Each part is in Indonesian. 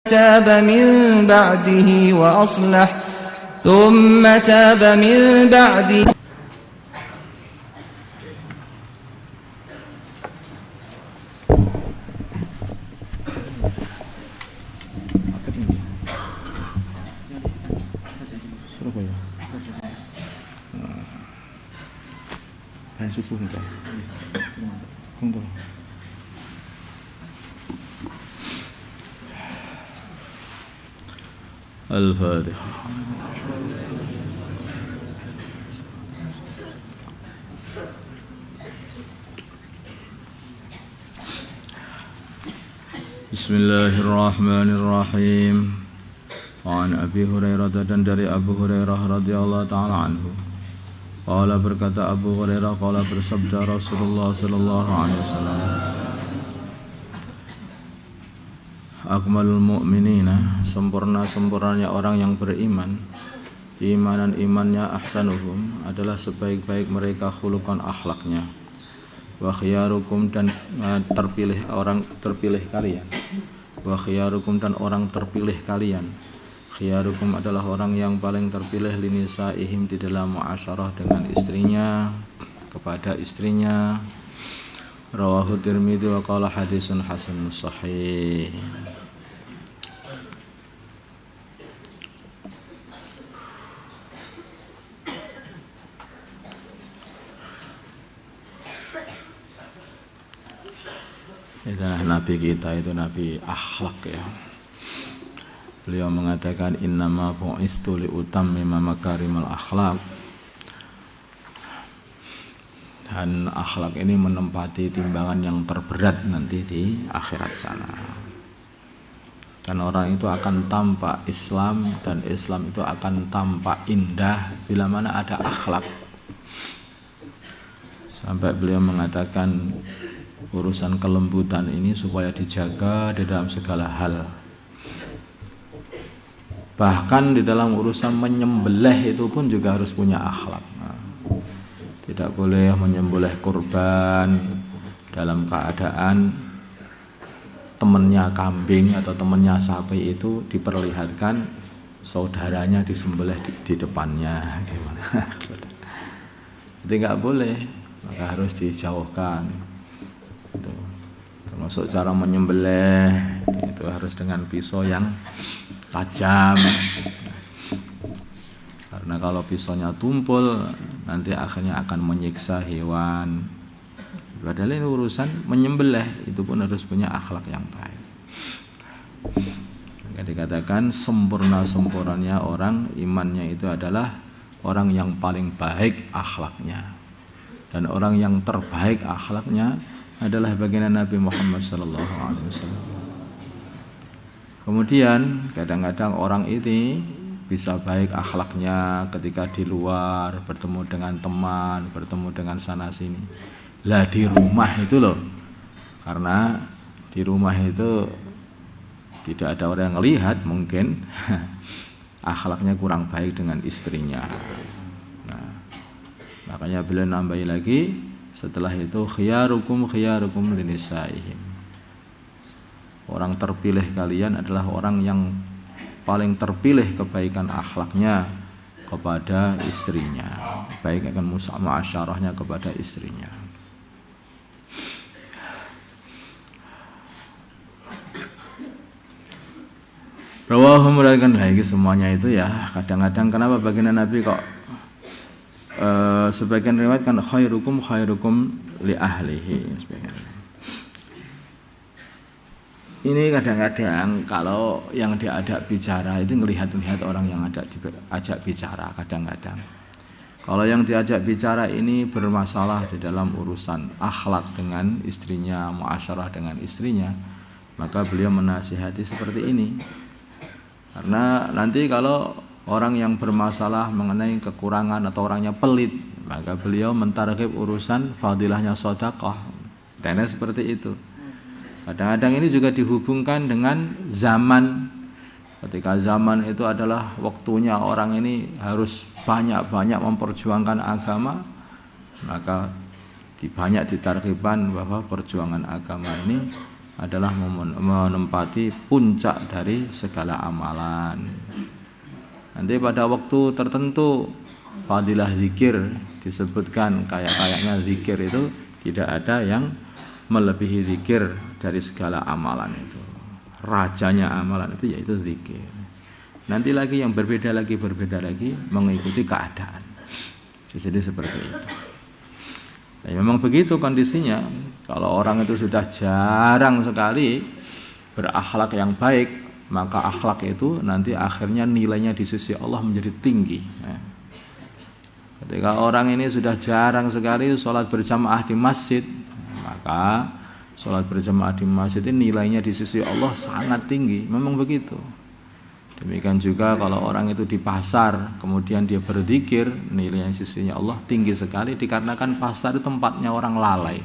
تاب من بعده وأصلح ثم تاب من بعده Al-Fatihah. Bismillahirrahmanirrahim. Wa an Abi Hurairah, dan dari Abu Hurairah radhiyallahu ta'ala anhu. Qala, berkata Abu Hurairah, qala bersabda Rasulullah sallallahu alaihi wasallam, akmalul mu'minina, sempurnanya orang yang beriman, imanannya ahsanuhum, adalah sebaik-baik mereka khuluqan, akhlaknya. Wa khiyarukum, dan terpilih kalian. Wa khiyarukum, dan orang terpilih kalian. Khiyarukum adalah orang yang paling terpilih linisaihim, di dalam muasyarah dengan istrinya, kepada istrinya. Rawahu Tirmidzi wa qala hadisun hasan sahih. Itulah Nabi kita, itu Nabi akhlak ya. Beliau mengatakan innama bu'istu li utammima makarimal akhlak. Dan akhlak ini menempati timbangan yang terberat nanti di akhirat sana. Dan orang itu akan tampak Islam, dan Islam itu akan tampak indah bila mana ada akhlak. Sampai beliau mengatakan urusan kelembutan ini supaya dijaga di dalam segala hal. Bahkan di dalam urusan menyembelih itu pun juga harus punya akhlak. Tidak boleh menyembelih kurban dalam keadaan temannya kambing atau temannya sapi itu diperlihatkan saudaranya disembelih di depannya. Gimana? Itu nggak boleh, maka harus dijauhkan. Itu. Termasuk cara menyembelih itu harus dengan pisau yang tajam. Karena kalau pisaunya tumpul nanti akhirnya akan menyiksa hewan. Padahal ini urusan menyembelih, itu pun harus punya akhlak yang baik. Maka dikatakan sempurnanya orang, imannya itu adalah orang yang paling baik akhlaknya. Dan orang yang terbaik akhlaknya adalah baginda Nabi Muhammad SAW. Kemudian kadang-kadang orang ini bisa baik akhlaknya ketika di luar, bertemu dengan teman, bertemu dengan sana sini. Lah di rumah itu loh, karena di rumah itu tidak ada orang yang lihat, mungkin akhlaknya kurang baik dengan istrinya. Nah, makanya beliau nambahi lagi setelah itu, khiyarukum linisaihim. Orang terpilih kalian adalah orang yang paling terpilih kebaikan akhlaknya kepada istrinya, baik akan muasyarahnya kepada istrinya. Rawahu, meriwayatkan lagi semuanya itu ya. Kadang-kadang kenapa baginda Nabi kok sebagian riwayat kan khairukum li ahlihi. Ini kadang-kadang kalau yang diajak bicara itu ngelihat-lihat orang yang diajak bicara kadang-kadang. Kalau yang diajak bicara ini bermasalah di dalam urusan akhlak dengan istrinya, muasyarah dengan istrinya, maka beliau menasihati seperti ini. Karena nanti kalau orang yang bermasalah mengenai kekurangan atau orangnya pelit, maka beliau mentarghib urusan fadilahnya sedekah. Dan seperti itu. Kadang-kadang ini juga dihubungkan dengan zaman. Ketika zaman itu adalah waktunya orang ini harus banyak-banyak memperjuangkan agama, maka banyak ditarghibkan bahwa perjuangan agama ini adalah menempati puncak dari segala amalan. Nanti pada waktu tertentu fadilah zikir disebutkan, kayaknya zikir itu tidak ada yang melebihi zikir dari segala amalan itu. Rajanya amalan itu yaitu zikir. Nanti lagi yang berbeda lagi mengikuti keadaan. Jadi seperti itu. Nah, memang begitu kondisinya. Kalau orang itu sudah jarang sekali berakhlak yang baik, maka akhlak itu nanti akhirnya nilainya di sisi Allah menjadi tinggi. Ketika orang ini sudah jarang sekali sholat berjamaah di masjid, maka sholat berjamaah di masjid ini nilainya di sisi Allah sangat tinggi. Memang begitu. Demikian juga kalau orang itu di pasar, kemudian dia berzikir, nilainya sisinya Allah tinggi sekali, dikarenakan pasar itu tempatnya orang lalai.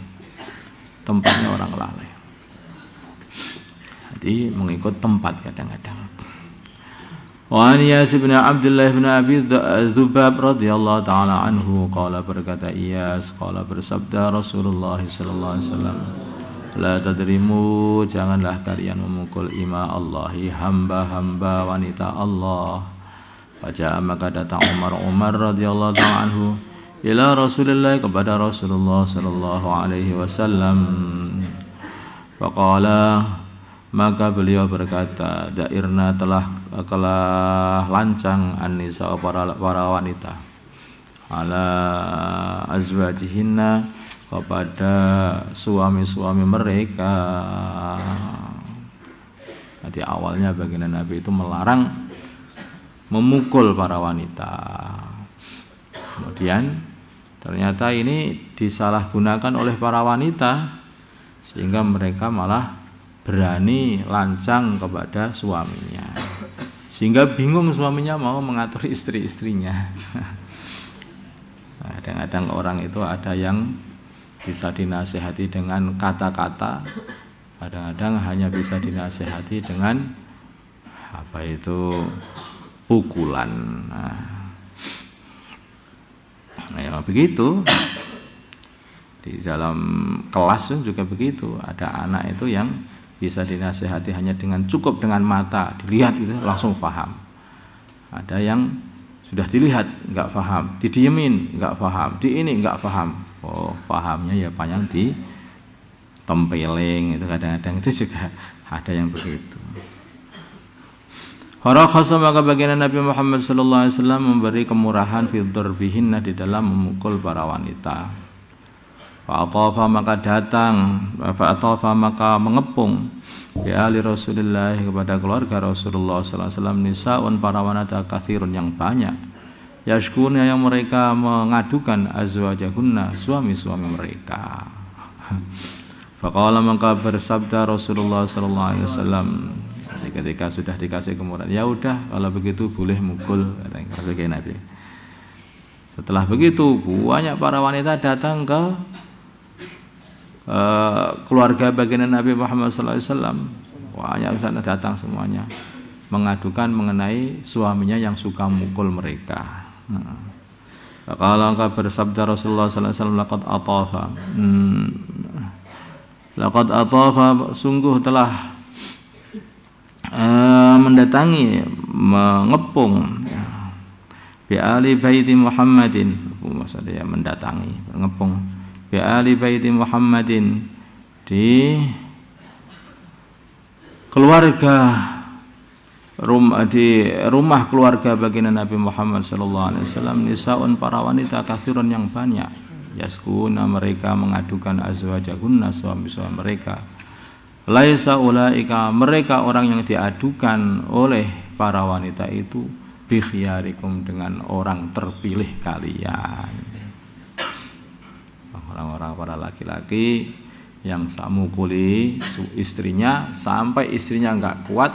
Jadi mengikut tempat kadang-kadang. Wa an Iyas bin Abdullah bin Abi Dzubab radhiyallahu taala anhu qala, berkata Iyas, qala bersabda Rasulullah sallallahu alaihi wasallam, la tadrimu, janganlah kalian memukul ima Allahi, hamba-hamba wanita Allah. Baca maka datang Umar radhiyallahu ta'ala anhu ila Rasulullah, kepada Rasulullah sallallahu alaihi wasallam. Faqala, maka beliau berkata, dairna telah lancang an-nisa, para wanita, ala azwajihinna, kepada suami-suami mereka. Jadi awalnya baginda Nabi itu melarang memukul para wanita. Kemudian ternyata ini disalahgunakan oleh para wanita, sehingga mereka malah berani lancang kepada suaminya, sehingga bingung suaminya mau mengatur istri-istrinya. Kadang-kadang orang itu ada yang bisa dinasihati dengan kata-kata, kadang-kadang hanya bisa dinasihati dengan pukulan. Nah, ya begitu. Di dalam kelas juga begitu. Ada anak itu yang bisa dinasihati hanya cukup dengan mata, dilihat itu langsung paham. Ada yang sudah dilihat nggak paham, didiemin nggak paham, ini nggak paham. Oh, pahamnya ya panjang di tempeling, itu kadang-kadang itu juga ada yang begitu. Khasa, maka baginda Nabi Muhammad sallallahu alaihi wasallam memberi kemurahan fi dzarbihinna, di dalam memukul para wanita. Fa'atafa, maka mengepung bi ali Rasulullah, kepada keluarga Rasulullah sallallahu alaihi wasallam, nisaun, para wanita, katsirun, yang banyak, yashkuna, yang mereka mengadukan, azwajahunna, suami-suami mereka. Faqala, maka bersabda Rasulullah sallallahu alaihi wasallam ketika sudah dikasih kemurahan, ya udah kalau begitu boleh mukul, kata Nabi. Setelah begitu banyak para wanita datang ke keluarga baginda Nabi Muhammad sallallahu alaihi wasallam. Banyak sana datang semuanya mengadukan mengenai suaminya yang suka mukul mereka. Kalau bersabda Rasulullah sallallahu alaihi wasallam, laqad atafa, sungguh telah mendatangi, mengepung, bi ali baiti Muhammadin, maksudnya mendatangi, mengepung bi ali baiti Muhammadin, di keluarga di rumah keluarga baginda Nabi Muhammad sallallahu alaihi wasallam, nisaun, para wanita, katsirun, yang banyak, yaskuna, mereka mengadukan, azwajahunna, suami-suami mereka. Laisa ulaika, mereka orang yang diadukan oleh para wanita itu, bi khiyarikum, dengan orang terpilih kalian. Orang-orang, para laki-laki yang mukuli istrinya sampai istrinya enggak kuat,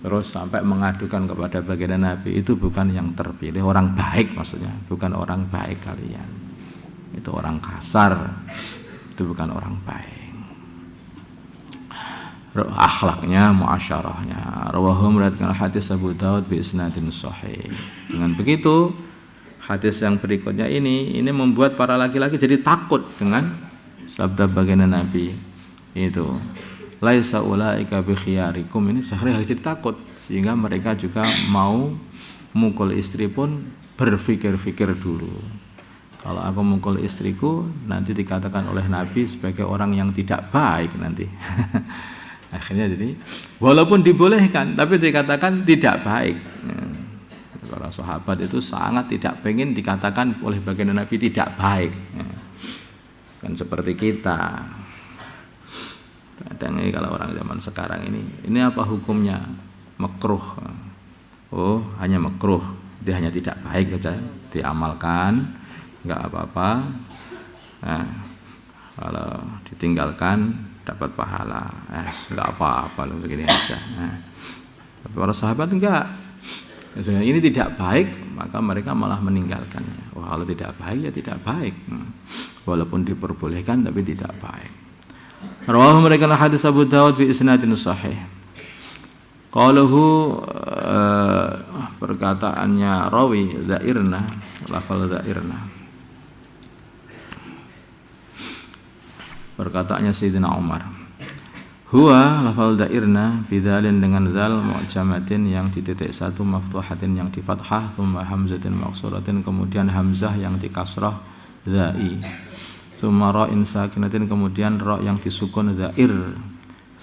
terus sampai mengadukan kepada baginda Nabi, itu bukan yang terpilih, orang baik maksudnya, bukan orang baik kalian. Itu orang kasar, itu bukan orang baik. Akhlaknya, muasyarahnya. Rawahu, meriwayatkan hadis Abu Daud bi isnadin sahih. Dengan begitu, hadis yang berikutnya ini membuat para laki-laki jadi takut dengan sabda baginda Nabi itu. laisa ulaika bi khiyarikum, ini Zahra jadi takut sehingga mereka juga mau mukul istri pun berpikir-pikir dulu. Kalau aku mukul istriku nanti dikatakan oleh Nabi sebagai orang yang tidak baik nanti. Akhirnya jadi walaupun dibolehkan tapi dikatakan tidak baik. Para sahabat itu sangat tidak pengen dikatakan oleh baginda Nabi tidak baik. Kan seperti kita. Kadang ini kalau orang zaman sekarang ini apa hukumnya? Makruh. Oh, hanya makruh. Dia hanya tidak baik saja, diamalkan, enggak apa-apa. Nah, kalau ditinggalkan dapat pahala. Enggak apa-apa loh begini aja. Nah, tapi para sahabat enggak. Ini tidak baik, maka mereka malah meninggalkannya. Wah, kalau tidak baik ya tidak baik. Walaupun diperbolehkan tapi tidak baik. Rawahu mereka hadis Abu Dawud bi isnadin sahih. Qaluhu perkataannya rawi zairna, lafal zairna. Perkataannya Sayyidina Umar. Huwa lafal dairna bidalin dengan zal mu'jamatin yang di titik satu, maftuhatin yang di fathah, thumma hamzatin maqsuratin, kemudian hamzah yang di kasrah, zai, thumma ra'in sakinatin, kemudian ra yang disukun, zair,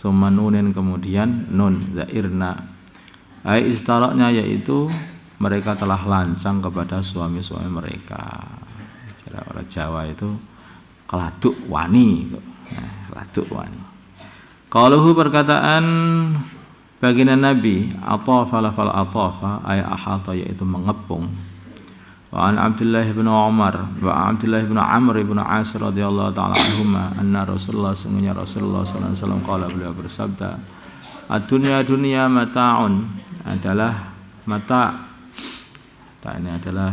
thumma nunin, kemudian nun, zairna. Ai istaraknya yaitu mereka telah lancang kepada suami-suami mereka. Orang Jawa itu keladuk wani, keladuk wani. Qaluhu perkataan baginda Nabi, atafa lafal atafa ay ahata yaitu mengepung. Wa an Abdullah bin Umar wa Abdullah bin Amr bin As radhiyallahu taala anhuma anna Rasulullah sungguhnya Rasulullah sallallahu alaihi wasallam qala, beliau bersabda, ad-dunya dunya mata'un, adalah mata'. Mata ini adalah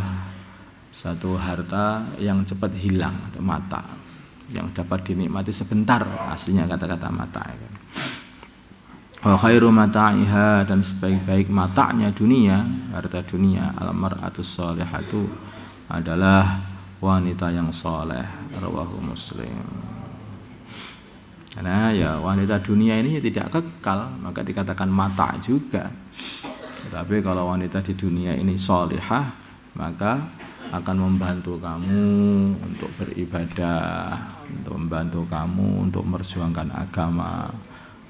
satu harta yang cepat hilang, ada mata yang dapat dinikmati sebentar, aslinya kata-kata mata. Wa khairu mata'iha, dan sebaik-baik matanya dunia, harta dunia, al-mar'atus shalihatu, adalah wanita yang soleh. Rawahu Muslim. Karena ya wanita dunia ini tidak kekal, maka dikatakan mata juga. Tapi kalau wanita di dunia ini shalihah, maka akan membantu kamu untuk beribadah, untuk membantu kamu untuk memperjuangkan agama,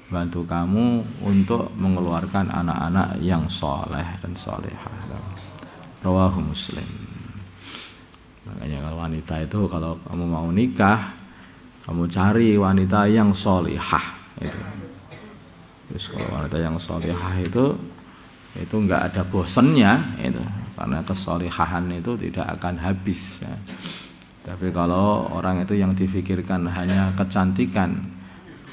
membantu kamu untuk mengeluarkan anak-anak yang soleh dan solehah. Rawahu Muslim. Makanya kalau wanita itu, kalau kamu mau nikah, kamu cari wanita yang solehah itu. Terus kalau wanita yang solehah itu enggak ada bosannya itu, karena kesolehahan itu tidak akan habis ya. Tapi kalau orang itu yang difikirkan hanya kecantikan,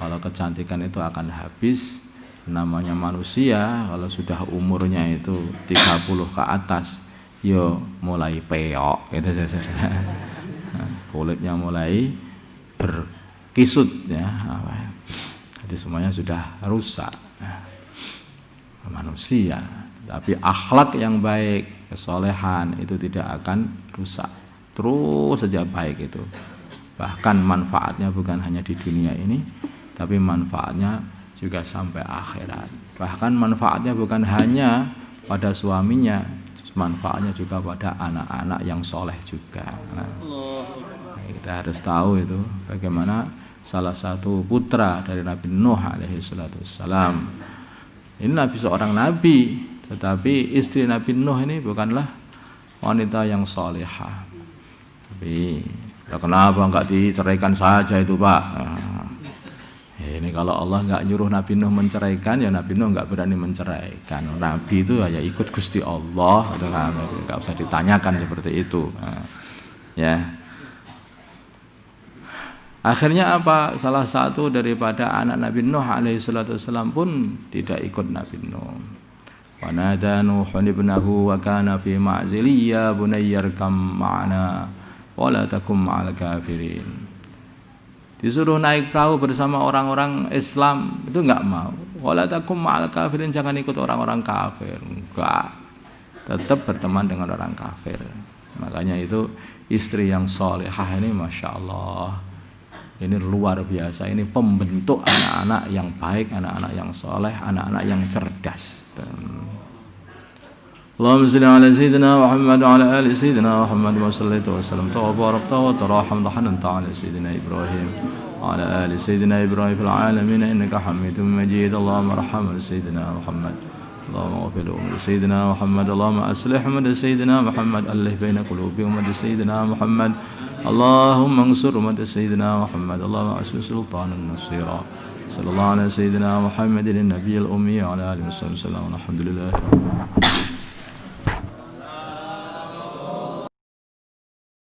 kalau kecantikan itu akan habis. Namanya manusia kalau sudah umurnya itu 30 ke atas, yo mulai peok gitu saja. Kulitnya mulai berkisut ya. Jadi semuanya sudah rusak. Manusia, tapi akhlak yang baik, kesolehan itu tidak akan rusak, terus saja baik itu. Bahkan manfaatnya bukan hanya di dunia ini, tapi manfaatnya juga sampai akhirat. Bahkan manfaatnya bukan hanya pada suaminya, manfaatnya juga pada anak-anak yang soleh juga. Nah, kita harus tahu itu bagaimana salah satu putra dari Nabi Nuh alaihi salatu wassalam. Ini Nabi, seorang Nabi, tetapi istri Nabi Nuh ini bukanlah wanita yang solehah. Tapi ya kenapa enggak diceraikan saja itu Pak? Ini kalau Allah enggak nyuruh Nabi Nuh menceraikan, ya Nabi Nuh enggak berani menceraikan. Nabi itu ya ikut Gusti Allah, enggak usah ditanyakan seperti itu. Ya. Akhirnya apa? Salah satu daripada anak Nabi Nuh alaihi salatu wasallam pun tidak ikut Nabi Nuh. Wa nada Nuhun ibnahu wa kana fi ma'zili ya bunayya arkam ma'ana wa la takum ma'al kafirin. Disuruh naik perahu bersama orang-orang Islam, itu enggak mau. Wa la takum ma'al kafirin, jangan ikut orang-orang kafir. Enggak. Tetap berteman dengan orang kafir. Makanya itu istri yang salihah ini Masya Allah Ini luar biasa, ini pembentuk anak-anak yang baik, anak-anak yang soleh, anak-anak yang cerdas. Allahumma salli ala sayyidina Muhammad wa ala ali sayyidina Muhammad wa sallallahu wa sallam wa barakta wa taraham ala sayyidina Ibrahim wa ala ali sayyidina Ibrahim fil alamin innaka Hamidum Majid. Allahumma arham sayyidina Muhammad, Allahumma ighfir li sayyidina Muhammad, Allahumma aslih ummat sayyidina Muhammad, alif baina qulubi ummat sayyidina Muhammad, Allahumma ansur ummat sayyidina Muhammad, Allahumma asli sultanan nasira. Sallallahu ala sayyidina Muhammadin nabiyil ummi wa ala alihi wasallam. Alhamdulillah.